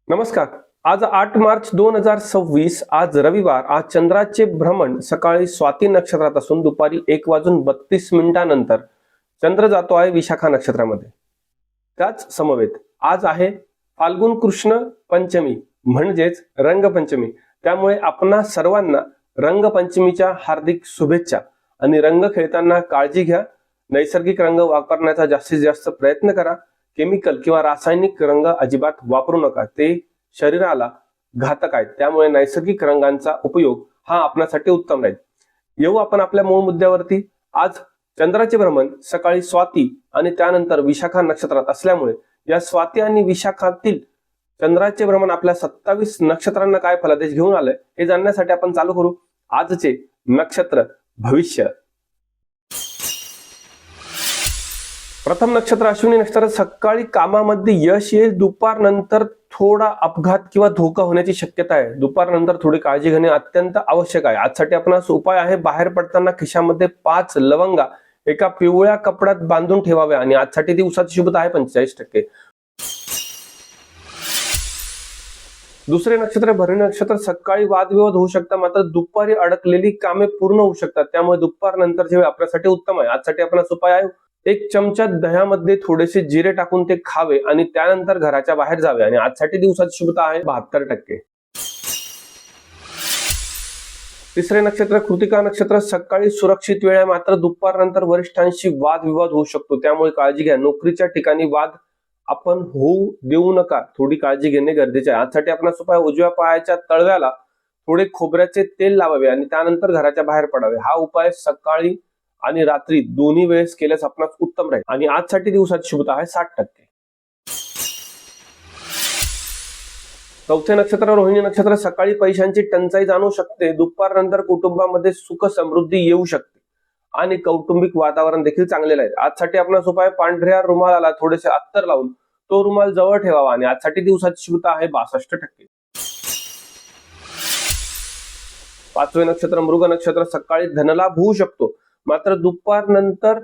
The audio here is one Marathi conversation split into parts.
नमस्कार. आज 8 मार्च 2026. आज रविवार. आज चंद्राचे भ्रमण सकाळी स्वाती नक्षत्रात असून दुपारी 1:32 चंद्र जातो आहे विशाखा नक्षत्रामध्ये. त्याच समवेत आज आहे फाल्गुन कृष्ण पंचमी म्हणजेच रंगपंचमी. त्यामुळे आपणा सर्वांना रंगपंचमीच्या हार्दिक शुभेच्छा. आणि रंग खेळताना काळजी घ्या. नैसर्गिक रंग वापरण्याचा जास्तीत जास्त प्रयत्न करा. केमिकल किंवा रासायनिक रंग अजिबात वापरू नका, ते शरीराला घातक आहेत. त्यामुळे नैसर्गिक रंगांचा उपयोग हा आपल्यासाठी उत्तम राहील. येऊ आपण आपल्या मूळ मुद्द्यावरती. आज चंद्राचे भ्रमण सकाळी स्वाती आणि त्यानंतर विशाखा नक्षत्रात असल्यामुळे या स्वाती आणि विशाखातील चंद्राचे भ्रमण आपल्या 27 नक्षत्रांना काय फलादेश घेऊन आलंय हे जाणण्यासाठी आपण चालू करू आजचे नक्षत्र भविष्य. प्रथम नक्षत्र अश्विनी नक्षत्र. सकाळी कामामध्ये यश येईल. दुपारनंतर थोडा अपघात किंवा धोका होण्याची शक्यता आहे. दुपारनंतर थोडी काळजी घेणे अत्यंत आवश्यक आहे. आजसाठी आपणास उपाय आहे, बाहेर पडताना खिशामध्ये 5 लवंगा एका पिवळ्या कपड्यात बांधून ठेवाव्या. आणि आजसाठी दिवसाची शुभता आहे 45%. दुसरे नक्षत्र भरणी नक्षत्र. सकाळी वादविवाद होऊ शकतात, मात्र दुपारी अडकलेली कामे पूर्ण होऊ शकतात. त्यामुळे दुपारनंतरची वेळ आपल्यासाठी उत्तम आहे. आजसाठी आपणास उपाय आहे, 1 चमचा दह्यामध्ये थोडेसे जिरे टाकून ते खावे आणि त्यानंतर घराच्या बाहेर जावे. आणि आजसाठी दिवसाची शुभता आहे 72%. तिसरे नक्षत्र कृतिका नक्षत्र. सकाळी सुरक्षित वेळ आहे, मात्र दुपारनंतर वरिष्ठांशी वादविवाद होऊ शकतो. त्यामुळे काळजी घ्या. नोकरीच्या ठिकाणी वाद आपण होऊ देऊ नका. थोडी काळजी घेणे गरजेचे आहे. आजसाठी आपणास उपाय, उजव्या पायाच्या तळव्याला थोडे खोबऱ्याचे तेल लावावे आणि त्यानंतर घराच्या बाहेर पडावे. हा उपाय सकाळी आणि रात्री दोन्ही वेळेस केल्यास आपणास उत्तम राहील. आणि आजसाठी दिवसाची शुभता आहे 60%. चौथे नक्षत्र रोहिणी नक्षत्र. सकाळी पैशांची टंचाई जाणवू शकते. दुपारनंतर कुटुंबामध्ये सुख समृद्धी येऊ शकते आणि कौटुंबिक वातावरण देखील चांगले राहील. आजसाठी आपणास उपाय, पांढऱ्या रुमालाला थोडेसे अत्तर लावून तो रुमाल जवळ ठेवावा. आणि आजसाठी दिवसाची शुभता आहे 62%. पाचवे नक्षत्र मृग नक्षत्र. सकाळी धनलाभ होऊ शकतो, मात्र दुपारनंतर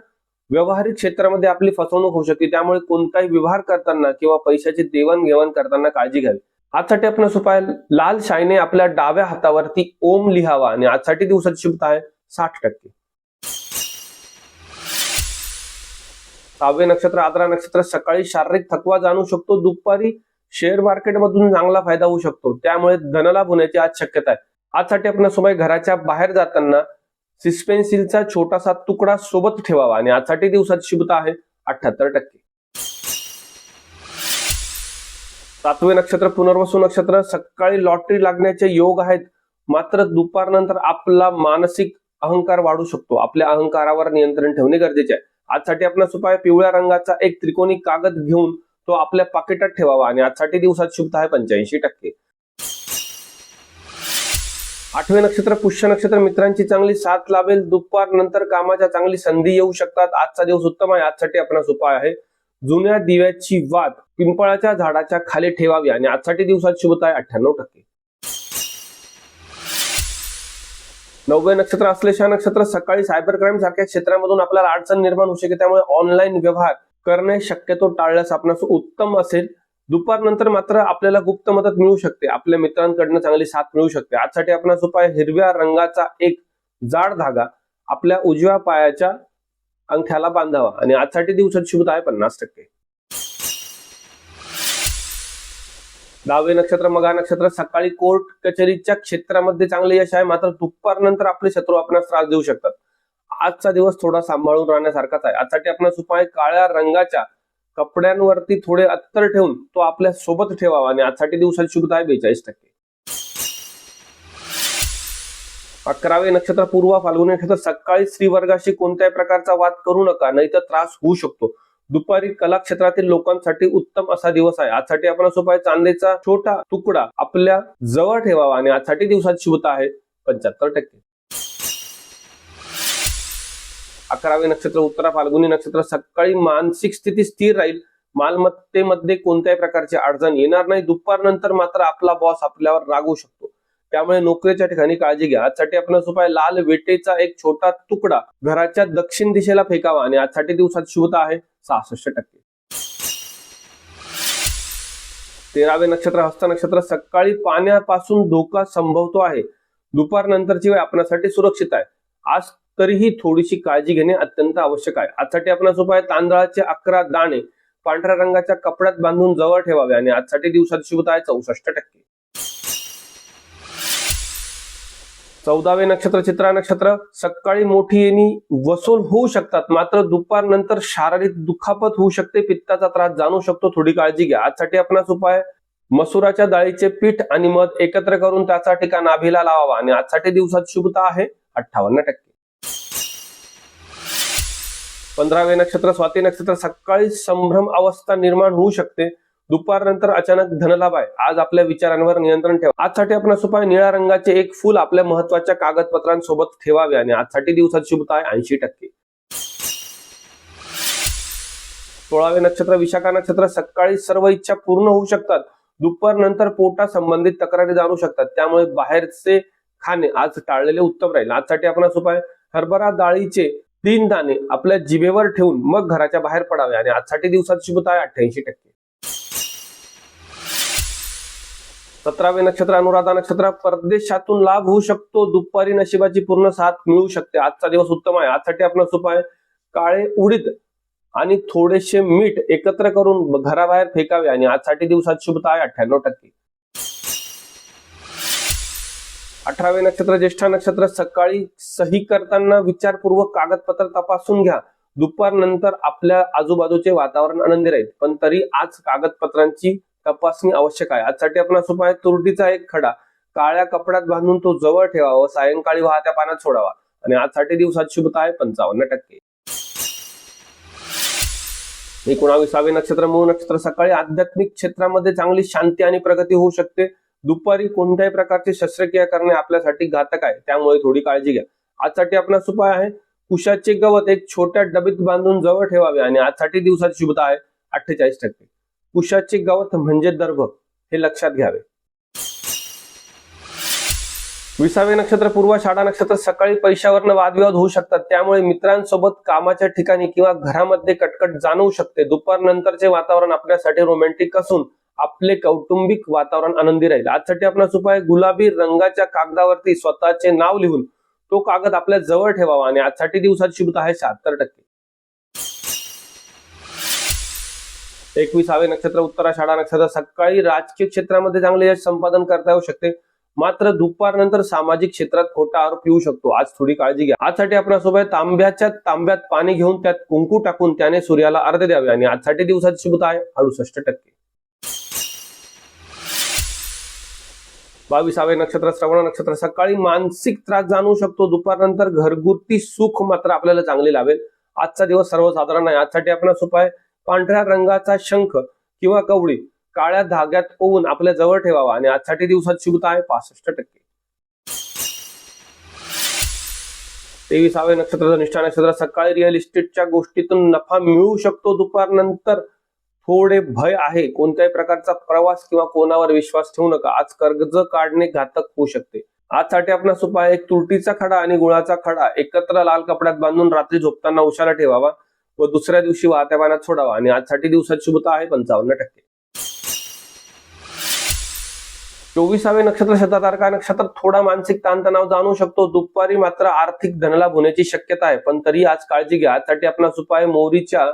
व्यावहारिक क्षेत्रामध्ये आपली फसवणूक होऊ शकते. त्यामुळे कोणताही व्यवहार करताना किंवा पैशाची देवाणघेवाण करताना काळजी घ्यावी. आजसाठी आपणास उपाय, लाल शाईने आपल्या डाव्या हातावरती ओम लिहावा. आणि आजसाठी दिवसाची शुभता आहे 60%. सहावे नक्षत्र आद्रा नक्षत्र. सकाळी शारीरिक थकवा जाणवू शकतो. दुपारी शेअर मार्केटमधून चांगला फायदा होऊ शकतो. त्यामुळे धनलाभ होण्याची आज शक्यता आहे. आजसाठी आपणास उपाय, घराच्या बाहेर जाताना सिस्पेन्सिलचा छोटासा तुकडा सोबत ठेवावा. आणि आजसाठी दिवसाची शुभता आहे 78%. सातवे नक्षत्र पुनर्वसू नक्षत्र. सकाळी लॉटरी लागण्याचे योग आहेत, मात्र दुपारनंतर आपला मानसिक अहंकार वाढू शकतो. आपल्या अहंकारावर नियंत्रण ठेवणे गरजेचे आहे. आजसाठी आपणास उपाय, पिवळ्या रंगाचा एक त्रिकोणी कागद घेऊन तो आपल्या पाकिटात ठेवावा. आणि आजसाठी दिवसाची शुभता आहे 85%. आठवे नक्षत्र पुष्य नक्षत्र. मित्रांची चांगली साथ लाभेल. दुपारनंतर कामाच्या चांगली संधी येऊ शकतात. आजचा दिवस उत्तम आहे. आजसाठी आपणास उपाय आहे, जुन्या दिव्याची वात पिंपळाच्या झाडाच्या खाली ठेवावी. आणि आजसाठी दिवसाची शुभता आहे 98%. नववे नक्षत्र अश्लेषा नक्षत्र. सकाळी सायबर क्राईम सारख्या क्षेत्रामधून आपल्याला अडचण निर्माण होऊ शकते. त्यामुळे ऑनलाईन व्यवहार करणे शक्यतो टाळल्यास आपणास उत्तम असेल. दुपारनंतर मात्र आपल्याला गुप्त मदत मिळू शकते. आपल्या मित्रांकडनं चांगली साथ मिळू शकते. आजसाठी आपणास उपाय, हिरव्या रंगाचा एक जाड धागा आपल्या उजव्या पायाच्या अंगठ्याला बांधावा. आणि आजसाठी दिवसाची शुभता आहे 50%. दहावे नक्षत्र मघा नक्षत्र. सकाळी कोर्ट कचेरीच्या क्षेत्रामध्ये चांगले यश आहे, मात्र दुपारनंतर आपले शत्रू आपणास त्रास देऊ शकतात. आजचा दिवस थोडा सांभाळून राहण्यासारखाच आहे. आजसाठी आपणास उपाय, काळ्या रंगाच्या कपड्यांवरती थोडे अत्तर ठेवून तो आपल्या सोबत ठेवावा. आणि आजसाठी दिवसाची शुभता आहे 42%. 11वे नक्षत्र पूर्वा फाल्गुनी नक्षत्र. सकाळी स्त्रीवर्गाशी कोणत्याही प्रकारचा वाद करू नका, नाहीतर त्रास होऊ शकतो. दुपारी कला क्षेत्रातील लोकांसाठी उत्तम असा दिवस आहे. आजसाठी आपणास उपाय, चांदीचा छोटा तुकडा आपल्या जवळ ठेवावा. आणि आजसाठी दिवसाची शुभता आहे 75%. 11वे नक्षत्र उत्तरा फाल्गुनी नक्षत्र. सकाळी मानसिक स्थिती स्थिर राहील. मालमत्तेमध्ये कोणत्याही प्रकारची अडचण येणार नाही. दुपारनंतर मात्र आपला बॉस आपल्यावर रागवू शकतो. त्यामुळे नोकरीच्या ठिकाणी काळजी घ्या. आजसाठी आपणास उपाय, लाल विटेचा एक छोटा तुकडा घराच्या दक्षिण दिशेला फेकावा. आणि आजसाठी दिवसाची शुभता आहे 66%. 13वे नक्षत्र हस्त नक्षत्र, सकाळी पाण्यापासून धोका संभवतो आहे. दुपारनंतरची वेळ आपल्यासाठी सुरक्षित आहे. आज तरीही थोडीशी काळजी घेणे अत्यंत आवश्यक आहे. आजसाठी आपणास उपाय, तांदळाचे 11 दाणे पांढऱ्या रंगाच्या कपड्यात बांधून जवळ ठेवावे आणि आजसाठी दिवसाची शुभता आहे 64%. 14वे नक्षत्र चित्रा नक्षत्र, सकाळी मोठी येणी वसूल होऊ शकतात, मात्र दुपारनंतर शारीरिक दुखापत होऊ शकते, पित्ताचा त्रास जाणू शकतो, थोडी काळजी घ्या. आजसाठी आपणास उपाय, मसुराच्या डाळीचे पीठ आणि मध एकत्र करून त्याचा टिका नाभीला लावावा आणि आजसाठी दिवसाची शुभता आहे 58%. 15वे नक्षत्र स्वाती नक्षत्र, सकाळी संभ्रम अवस्था निर्माण होऊ शकते, दुपारनंतर अचानक धनलाभ आहे. आज आपल्या विचारांवर नियंत्रण ठेवा. आजसाठी आपणास उपाय, निळ्या रंगाचे एक फूल आपल्या महत्वाच्या कागदपत्रांसोबत ठेवावे आणि आजसाठी दिवसाची शुभता आहे 80%. 16वे नक्षत्र विशाखा नक्षत्र, सकाळी सर्व इच्छा पूर्ण होऊ शकतात, दुपारनंतर पोटा संबंधित तक्रारी जाणू शकतात, त्यामुळे बाहेरचे खाणे आज टाळलेले उत्तम राहील. आजसाठी आपणास उपाय, हरभरा डाळीचे 3 दाणे आपल्या जिभेवर ठेवून मग घराच्या बाहेर पडावे आणि आजसाठी दिवसाची शुभता आहे 88%. 17वे नक्षत्र अनुराधा नक्षत्र, परदेशातून लाभ होऊ शकतो, दुपारी नशिबाची पूर्ण साथ मिळू शकते, आजचा दिवस उत्तम आहे. आजसाठी आपणास उपाय, काळे उडीद आणि थोडेसे मीठ एकत्र करून घराबाहेर फेकावे आणि आजसाठी दिवसाची शुभता आहे 98%. 18वे नक्षत्र ज्येष्ठा नक्षत्र, सकाळी सही करताना विचारपूर्वक कागदपत्र तपासून घ्या, दुपारनंतर आपल्या आजूबाजूचे वातावरण आनंदी राहील, पण तरी आज कागदपत्रांची तपासणी आवश्यक आहे. आजसाठी आपणास उपाय, तुरटीचा एक खडा काळ्या कपड्यात बांधून तो जवळ ठेवावा व सायंकाळी वाहत्या पाण्यात सोडावा आणि आजसाठी दिवसाची शुभता आहे 55%. 19वे नक्षत्र मूळ नक्षत्र, सकाळी आध्यात्मिक क्षेत्रामध्ये चांगली शांती आणि प्रगती होऊ शकते, दुपारी कोणत्याही प्रकारची शस्त्रक्रिया करणे आपल्यासाठी घातक आहे, त्यामुळे थोडी काळजी घ्या. आजसाठी आपणास उपाय आहे, कुशाचे गवत एक छोट्या डबीत बांधून जवळ ठेवावे आणि आजसाठी दिवसाची शुभता आहे 48%. कुशाचे गवत म्हणजे दर्भ, हे लक्षात घ्यावे. 20वे नक्षत्र पूर्वाषाढा नक्षत्र, सकाळी पैशावरनं वादविवाद होऊ शकतात, त्यामुळे मित्रांसोबत कामाच्या ठिकाणी किंवा घरामध्ये कटकट जाणवू शकते, दुपारनंतरचे वातावरण आपल्यासाठी रोमॅन्टिक असून आपले कौटुंबिक वातावरण आनंदी राहील. आजसाठी आपणास उपाय, गुलाबी रंगाच्या कागदावरती स्वतःचे नाव लिहून तो कागद आपल्या जवळ ठेवावा आणि आजसाठी दिवसाची शुभता आहे 76%. 21वे नक्षत्र उत्तराषाढा नक्षत्र, सकाळी राजकीय क्षेत्रामध्ये चांगले यश संपादन करता येऊ शकते, मात्र दुपारनंतर सामाजिक क्षेत्रात खोटा आरोप येऊ शकतो, आज थोडी काळजी घ्या. आजसाठी आपणासोबत तांब्यात पाणी घेऊन त्यात कुंकू टाकून त्याने सूर्याला अर्घ्य द्यावे आणि आजसाठी दिवसाची शुभता आहे 68%. 22वे नक्षत्र श्रवण नक्षत्र, सकाळी मानसिक त्रास जाणवू शकतो, दुपारनंतर घरगुती सुख मात्र आपल्याला चांगले लाभेल, आजचा दिवस सर्वसाधारण आहे. आजसाठी आपणास उपाय, पांढऱ्या रंगाचा शंख किंवा कवडी काळ्या धाग्यात ओवून आपल्या जवळ ठेवावा आणि आजसाठी दिवसाची शुभता आहे 65%. 23वे नक्षत्र निष्ठा नक्षत्र, सकाळी रिअल इस्टेटच्या गोष्टीतून नफा मिळू शकतो, दुपारनंतर थोडे भय आहे, कोणत्याही प्रकारचा प्रवास किंवा कोणावर विश्वास ठेवू नका, आज कर्ज काढणे घातक होऊ शकते. आजसाठी आपणास उपाय, एक तुरटीचा खडा आणि गुळाचा खडा एकत्र लाल कपड्यात बांधून रात्री झोपताना उशाला ठेवावा व दुसऱ्या दिवशी वाहत्या पाण्यात सोडावा आणि आजसाठी दिवसाची शुभता आहे 55%. 24वे नक्षत्र शततारका नक्षत्र, थोडा मानसिक ताणतणाव जाणवू शकतो, दुपारी मात्र आर्थिक धनलाभ होण्याची शक्यता आहे, पण तरी आज काळजी घ्या. आजसाठी आपणास उपाय, मोहरीच्या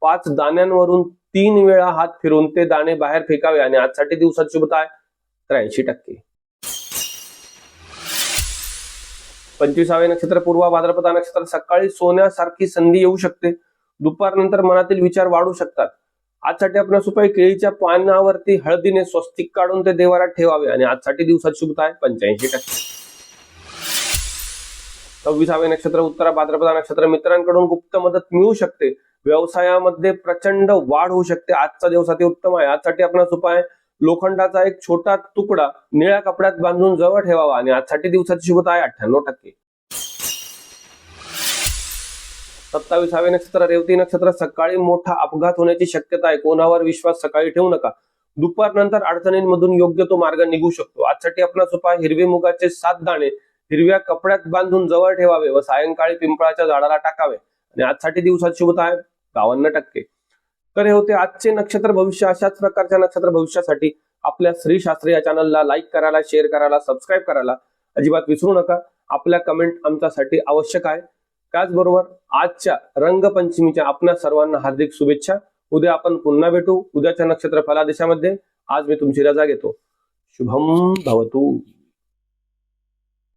5 दाण्यांवरून 3 वेळा हात फिरून ते दाणे बाहेर फेकावे आणि आजसाठी दिवसाची शुभता आहे 83%. 25वे नक्षत्र पूर्व भाद्रपद नक्षत्र, सकाळी सोन्यासारखी संधी येऊ शकते, दुपारनंतर मनातील विचार वाढू शकतात. आजसाठी आपणास उपाय, केळीच्या पानावरती हळदीने स्वस्तिक काढून ते देवारात ठेवावे आणि आजसाठी दिवसाची शुभता आहे 85%. 26वे नक्षत्र उत्तर भाद्रपद नक्षत्र, मित्रांकडून गुप्त मदत मिळू शकते, व्यवसायामध्ये प्रचंड वाढ होऊ शकते, आजचा दिवस अति उत्तम आहे. आजसाठी आपणास उपाय, लोखंडाचा एक छोटा तुकडा निळ्या कपड्यात बांधून जवळ ठेवावा आणि आजसाठी दिवसाची शुभता आहे 98%. 27वे नक्षत्र रेवती नक्षत्र, सकाळी मोठा अपघात होण्याची शक्यता आहे, कोणावर विश्वास सकाळी ठेवू नका, दुपारनंतर अडचणींमधून योग्य तो मार्ग निघू शकतो. आजसाठी आपणास उपाय, हिरवे मुगाचे 7 दाणे हिरव्या कपड्यात बांधून जवळ ठेवावे व सायंकाळी पिंपळाच्या झाडाला टाकावे आणि आजसाठी दिवसाची शुभता आहे 52%. तर हे होते आजचे नक्षत्र भविष्य. अशाच प्रकारच्या नक्षत्र भविष्यासाठी आपल्या श्री शास्त्री या चॅनलला लाईक करायला, शेअर करायला, सबस्क्राईब करायला अजिबात विसरू नका. आपल्या कमेंट आमच्यासाठी आवश्यक आहे. त्याचबरोबर आजच्या रंगपंचमीच्या आपल्या सर्वांना हार्दिक शुभेच्छा. उद्या आपण पुन्हा भेटू उद्याच्या नक्षत्र फलादेशामध्ये. आज मी तुमची रजा घेतो. शुभम भवतु.